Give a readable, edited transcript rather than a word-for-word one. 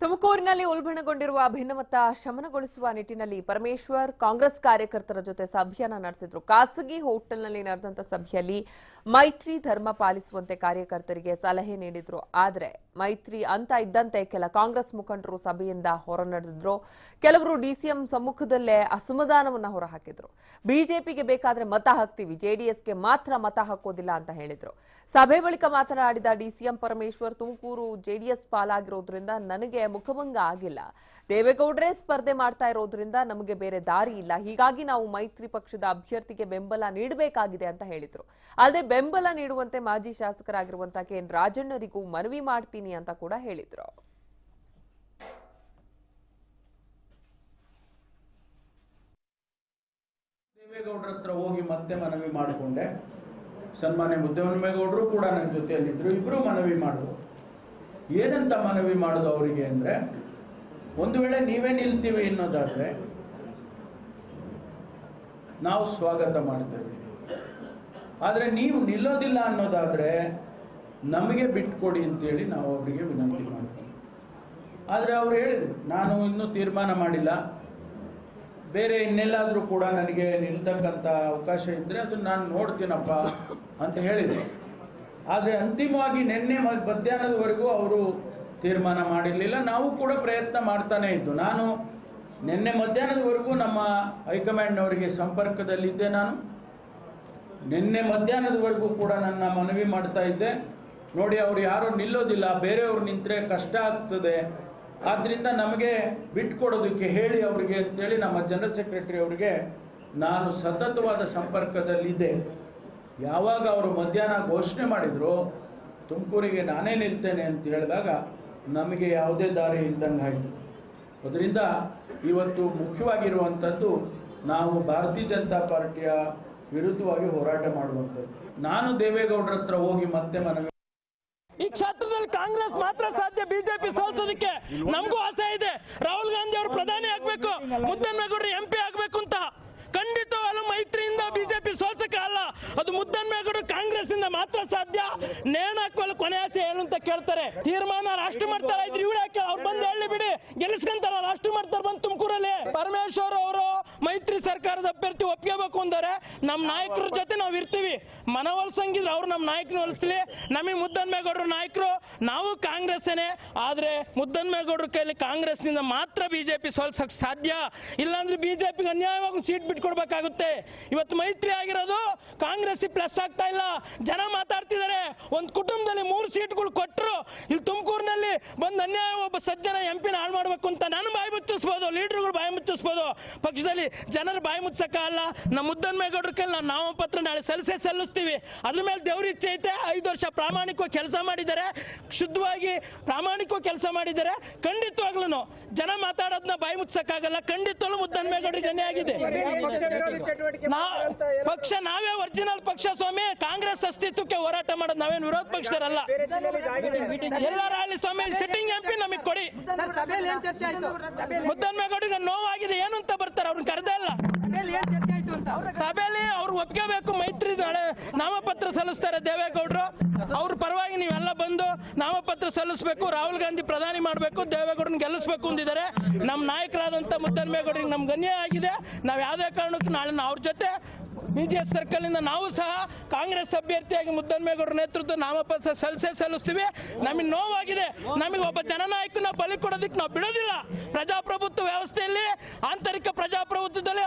ತುಮಕೂರಿನಲ್ಲಿ ಉಲ್ಬಣಗೊಂಡಿರುವ ಭಿನ್ನಮತ ಶಮನಗೊಳಿಸುವ ನಿಟ್ಟಿನಲ್ಲಿ ಪರಮೇಶ್ವರ್ ಕಾಂಗ್ರೆಸ್ ಕಾರ್ಯಕರ್ತರ ಜೊತೆ ಸಭೆಯನ್ನ ನಡೆಸಿದ್ರು. ಖಾಸಗಿ ಹೋಟೆಲ್ನಲ್ಲಿ ನಡೆದಂತ ಸಭೆಯಲ್ಲಿ ಮೈತ್ರಿ ಧರ್ಮ ಪಾಲಿಸುವಂತೆ ಕಾರ್ಯಕರ್ತರಿಗೆ ಸಲಹೆ ನೀಡಿದ್ರು. ಆದರೆ ಮೈತ್ರಿ ಅಂತ ಇದ್ದಂತೆ ಕೆಲ ಕಾಂಗ್ರೆಸ್ ಮುಖಂಡರು ಸಭೆಯಿಂದ ಹೊರ ನಡೆದಿದ್ರು. ಕೆಲವರು ಡಿಸಿಎಂ ಸಮ್ಮುಖದಲ್ಲೇ ಅಸಮಾಧಾನವನ್ನ ಹೊರಹಾಕಿದ್ರು. ಬಿಜೆಪಿಗೆ ಬೇಕಾದ್ರೆ ಮತ ಹಾಕ್ತೀವಿ, ಜೆಡಿಎಸ್ಗೆ ಮಾತ್ರ ಮತ ಹಾಕೋದಿಲ್ಲ ಅಂತ ಹೇಳಿದ್ರು. ಸಭೆ ಬಳಿಕ ಮಾತನಾಡಿದ ಡಿಸಿಎಂ ಪರಮೇಶ್ವರ್, ತುಮಕೂರು ಜೆಡಿಎಸ್ ಪಾಲಾಗಿರೋದ್ರಿಂದ ನನಗೆ ಮುಖಭಂಗ ಆಗಿಲ್ಲ. ದೇವೇಗೌಡರೇ ಸ್ಪರ್ಧೆ ಮಾಡ್ತಾ ಇರೋದ್ರಿಂದ ನಮಗೆ ಬೇರೆ ದಾರಿ ಇಲ್ಲ. ಹೀಗಾಗಿ ನಾವು ಮೈತ್ರಿ ಪಕ್ಷದ ಅಭ್ಯರ್ಥಿಗೆ ಬೆಂಬಲ ನೀಡಬೇಕಾಗಿದೆ ಅಂತ ಹೇಳಿದ್ರು. ಅಲ್ಲದೆ ಬೆಂಬಲ ನೀಡುವಂತೆ ಮಾಜಿ ಶಾಸಕರಾಗಿರುವಂತಹ ಕೆಎನ್ ರಾಜಣ್ಣರಿಗೂ ಮನವಿ ಮಾಡ್ತೀನಿ ಅಂತ ಕೂಡ ಹೇಳಿದ್ರು. ದೇವೇಗೌಡರ ಹತ್ರ ಹೋಗಿ ಮತ್ತೆ ಮನವಿ ಮಾಡಿಕೊಂಡೆ. ಸನ್ಮಾನ್ಯ ಮುದ್ದಹನುಮೇಗೌಡರು ಕೂಡ ನನ್ನ ಜೊತೆಯಲ್ಲಿದ್ದರು. ಇಬ್ಬರು ಮನವಿ ಮಾಡಿದ್ರು. ಏನಂತ ಮನವಿ ಮಾಡೋದು ಅವರಿಗೆ ಅಂದರೆ, ಒಂದು ವೇಳೆ ನೀವೇ ನಿಲ್ತೀವಿ ಅನ್ನೋದಾದರೆ ನಾವು ಸ್ವಾಗತ ಮಾಡ್ತೇವೆ. ಆದರೆ ನೀವು ನಿಲ್ಲೋದಿಲ್ಲ ಅನ್ನೋದಾದರೆ ನಮಗೆ ಬಿಟ್ಕೊಡಿ ಅಂತೇಳಿ ನಾವು ಅವರಿಗೆ ವಿನಂತಿ ಮಾಡ್ತೀವಿ. ಆದರೆ ಅವ್ರು ಹೇಳಿದ್ರು, ನಾನು ಇನ್ನೂ ತೀರ್ಮಾನ ಮಾಡಿಲ್ಲ, ಬೇರೆ ಇನ್ನೆಲ್ಲಾದರೂ ಕೂಡ ನನಗೆ ನಿಲ್ತಕ್ಕಂಥ ಅವಕಾಶ ಇದ್ದರೆ ಅದನ್ನು ನಾನು ನೋಡ್ತೀನಪ್ಪ ಅಂತ ಹೇಳಿದರು. ಆದರೆ ಅಂತಿಮವಾಗಿ ನಿನ್ನೆ ಮಧ್ಯಾಹ್ನದವರೆಗೂ ಅವರು ತೀರ್ಮಾನ ಮಾಡಿರಲಿಲ್ಲ. ನಾವು ಕೂಡ ಪ್ರಯತ್ನ ಮಾಡ್ತಾನೇ ಇದ್ದು. ನಾನು ನಿನ್ನೆ ಮಧ್ಯಾಹ್ನದವರೆಗೂ ನಮ್ಮ ಹೈಕಮಾಂಡ್ನವರಿಗೆ ಸಂಪರ್ಕದಲ್ಲಿದ್ದೆ. ನಾನು ನಿನ್ನೆ ಮಧ್ಯಾಹ್ನದವರೆಗೂ ಕೂಡ ನನ್ನ ಮನವಿ ಮಾಡ್ತಾ ಇದ್ದೆ, ನೋಡಿ ಅವರು ಯಾರೂ ನಿಲ್ಲೋದಿಲ್ಲ, ಬೇರೆಯವರು ನಿಂತರೆ ಕಷ್ಟ ಆಗ್ತದೆ, ಆದ್ದರಿಂದ ನಮಗೆ ಬಿಟ್ಕೊಡೋದಕ್ಕೆ ಹೇಳಿ ಅವರಿಗೆ ಅಂತೇಳಿ ನಮ್ಮ ಜನರಲ್ ಸೆಕ್ರೆಟರಿ ಅವರಿಗೆ ನಾನು ಸತತವಾದ ಸಂಪರ್ಕದಲ್ಲಿದ್ದೆ. ಯಾವಾಗ ಅವರು ಮಧ್ಯಾಹ್ನ ಘೋಷಣೆ ಮಾಡಿದ್ರು ತುಮಕೂರಿಗೆ ನಾನೇ ನಿಲ್ತೇನೆ ಅಂತ ಹೇಳಿದಾಗ ನಮಗೆ ಯಾವುದೇ ದಾರಿ ಇದ್ದಂಗೆ ಆಯಿತು. ಅದರಿಂದ ಇವತ್ತು ಮುಖ್ಯವಾಗಿರುವಂಥದ್ದು ನಾವು ಭಾರತೀಯ ಜನತಾ ಪಾರ್ಟಿಯ ವಿರುದ್ಧವಾಗಿ ಹೋರಾಟ ಮಾಡುವಂಥದ್ದು. ನಾನು ದೇವೇಗೌಡರ ಹತ್ರ ಹೋಗಿ ಮತ್ತೆ ಮನವಿ, ಈ ಕ್ಷೇತ್ರದಲ್ಲಿ ಕಾಂಗ್ರೆಸ್ ಮಾತ್ರ ಸಾಧ್ಯ ಬಿಜೆಪಿ ಸೋಲ್ಸೋದಕ್ಕೆ. ನಮಗೂ ಆಸೆ ಇದೆ, ರಾಹುಲ್ ಗಾಂಧಿ ಅವರು ಪ್ರಧಾನಿ ಆಗ್ಬೇಕು, ಮುದ್ದಹನುಮೇಗೌಡರು MP ಆಗ್ಬೇಕು ಅಂತ. ಖಂಡಿತವಾಗ್ಲೂ ಮೈತ್ರಿಯಿಂದ ಬಿಜೆಪಿ ಸೋಲ್ಸಕ್ಕೆ ಅಲ್ಲ, ಅದು ಮುದ್ದಹನುಮೇಗೌಡರು ಕಾಂಗ್ರೆಸ್ ಇಂದ ಮಾತ್ರ ಸಾಧ್ಯ. ನೇಣಾಕುವಲ್ಲಿ ಕೊನೆ ಆಸೆ ಏನು ಅಂತ ಕೇಳ್ತಾರೆ. ತೀರ್ಮಾನ ರಾಷ್ಟ್ರ ಮಾಡ್ತಾರ ಇದ್ರು, ಇವ್ರು ಯಾಕೆ ಅವ್ರು ಬಂದು ಹೇಳಿ ಬಿಡಿ, ಗೆಲ್ಲಿಸ್ಕೊಂತಾರ, ರಾಷ್ಟ್ರ ಮಾಡ್ತಾರೆ ಬಂದು ತುಮಕೂರಲ್ಲಿ. ಪರಮೇಶ್ವರ್ ಅವರು ಮೈತ್ರಿ ಸರ್ಕಾರದ ಅಭ್ಯರ್ಥಿ ಒಪ್ಕೋಬೇಕು ಅಂದರೆ ನಮ್ಮ ನಾಯಕರ ಜೊತೆ ನಾವು ಇರ್ತೀವಿ. ಮನವೊಲಿಸಂಗಿದ್ರೆ ಅವ್ರು ನಮ್ಮ ನಾಯಕನ ಹೊಲಿಸ್ಲಿ. ನಮಗೆ ಮುದ್ದಹನುಮೇಗೌಡರು ನಾಯಕರು, ನಾವು ಕಾಂಗ್ರೆಸ್ಸೇನೆ. ಆದ್ರೆ ಮುದ್ದಹನುಮೇಗೌಡರ ಕೈಲಿ ಕಾಂಗ್ರೆಸ್ನಿಂದ ಮಾತ್ರ ಬಿಜೆಪಿ ಸೋಲ್ಸಕ್ ಸಾಧ್ಯ. ಇಲ್ಲಾಂದ್ರೆ ಬಿಜೆಪಿಗೆ ಅನ್ಯಾಯವಾಗಿ ಸೀಟ್ ಬಿಟ್ಕೊಡ್ಬೇಕಾಗುತ್ತೆ. ಇವತ್ತು ಮೈತ್ರಿ ಆಗಿರೋದು ಕಾಂಗ್ರೆಸ್ ಪ್ಲಸ್ ಆಗ್ತಾ ಇಲ್ಲ. ಜನ ಮಾತಾಡ್ತಿದ್ದಾರೆ, ಒಂದು ಕುಟುಂಬದಲ್ಲಿ 3 ಸೀಟ್ಗಳು ಕೊಟ್ಟರು, ಇಲ್ಲಿ ತುಮಕೂರಿನಲ್ಲಿ ಬಂದು ಅನ್ಯಾಯ ಒಬ್ಬ ಸಜ್ಜನ MP ಹಾಳು ಮಾಡಬೇಕು ಅಂತ ನಾನು ಬಾಯಿ ಮುಚ್ಚಿಸ್ಬೋದು, ಲೀಡರ್ಗಳು ಬಾಯಿ ಮುಚ್ಚಿಸ್ಬೋದು, ಪಕ್ಷದಲ್ಲಿ ಜನರು ಬಾಯಿ ಮುಚ್ಚಕ್ಕಲ್ಲ. ನಮ್ಮ ಮುದ್ದಹನುಮೇಗೌಡರ ಕೈಲಿ ನಾನು ನಾಮಪತ್ರ ನಾಳೆ ಸಲ್ಲಿಸ್ತೀವಿ. ಅದ್ರ ಮೇಲೆ ದೇವ್ರ ಇಚ್ಛೆ ಐತೆ. 5 ವರ್ಷ ಪ್ರಾಮಾಣಿಕವಾಗಿ ಕೆಲಸ ಮಾಡಿದ್ದಾರೆ, ಶುದ್ಧವಾಗಿ ಪ್ರಾಮಾಣಿಕವಾಗಿ ಕೆಲಸ ಮಾಡಿದ್ದಾರೆ. ಖಂಡಿತವಾಗ್ಲೂ ಜನ ಮಾತಾಡೋದನ್ನ ಬಾಯಿ ಮುಚ್ಚಕ್ಕಾಗಲ್ಲ. ಖಂಡಿತವಾಗ್ಲೂ ಮುದ್ದಹನುಮೇಗೌಡರಿಗೆ ಅನ್ಯಾಯ ಆಗಿದೆ. ಪಕ್ಷ ನಾವೇ ಒರಿಜಿನಲ್ ಪಕ್ಷ ಸ್ವಾಮಿ. ಕಾಂಗ್ರೆಸ್ ಅಸ್ತಿತ್ವಕ್ಕೆ ಹೋರಾಟ ಮಾಡೋದು ನಾವೇನು ವಿರೋಧ ಪಕ್ಷದರಲ್ಲ. ಎಲ್ಲರ ಅಲ್ಲಿ ಸ್ವಾಮಿ ಸಿಟ್ಟಿಂಗ್ MP ನಮಗೆ ಕೊಡಿ. ಮುದ್ದಹನುಮೇಗೌಡರಿಗೆ ನೋವಾಗಿದೆ ಏನು ಅಂತ ಬರ್ತಾರೆ, ಅವ್ರನ್ನ ಕರೆದೇ ಇಲ್ಲ. ಸಭೆಯಲ್ಲಿ ಅವ್ರು ಒಪ್ಕೋಬೇಕು. ಮೈತ್ರಿ ನಾಮಪತ್ರ ಸಲ್ಲಿಸ್ತಾರೆ ದೇವೇಗೌಡರು, ಅವ್ರ ಪರವಾಗಿ ನೀವೆಲ್ಲ ಬಂದು ನಾಮಪತ್ರ ಸಲ್ಲಿಸಬೇಕು. ರಾಹುಲ್ ಗಾಂಧಿ ಪ್ರಧಾನಿ ಮಾಡಬೇಕು, ದೇವೇಗೌಡರನ್ನ ಗೆಲ್ಲಿಸಬೇಕು ಅಂದಿದ್ದಾರೆ. ನಮ್ಮ ನಾಯಕರಾದಂಥ ಮುದ್ದಹನುಮೇಗೌಡರಿಗೆ ನಮ್ಗೆ ಅನ್ಯಾಯ ಆಗಿದೆ. ನಾವು ಯಾವುದೇ ಕಾರಣಕ್ಕೂ ನಾಳೆ ಅವ್ರ ಜೊತೆ BJS ಸರ್ಕಲ್ ಇಂದ ನಾವು ಸಹ ಕಾಂಗ್ರೆಸ್ ಅಭ್ಯರ್ಥಿಯಾಗಿ ಮುದ್ದಹನುಮೇಗೌಡರ ನೇತೃತ್ವ ನಾಮಪತ್ರ ಸಲ್ಲಿಸ್ತೀವಿ. ನಮಗೆ ನೋವಾಗಿದೆ. ನಮಗೆ ಒಬ್ಬ ಜನನಾಯಕನ ಬಲಿ ಕೊಡೋದಕ್ಕೆ ನಾವು ಬಿಡೋದಿಲ್ಲ. ಪ್ರಜಾಪ್ರಭುತ್ವ ವ್ಯವಸ್ಥೆಯಲ್ಲಿ, ಆಂತರಿಕ ಪ್ರಜಾಪ್ರಭುತ್ವದಲ್ಲಿ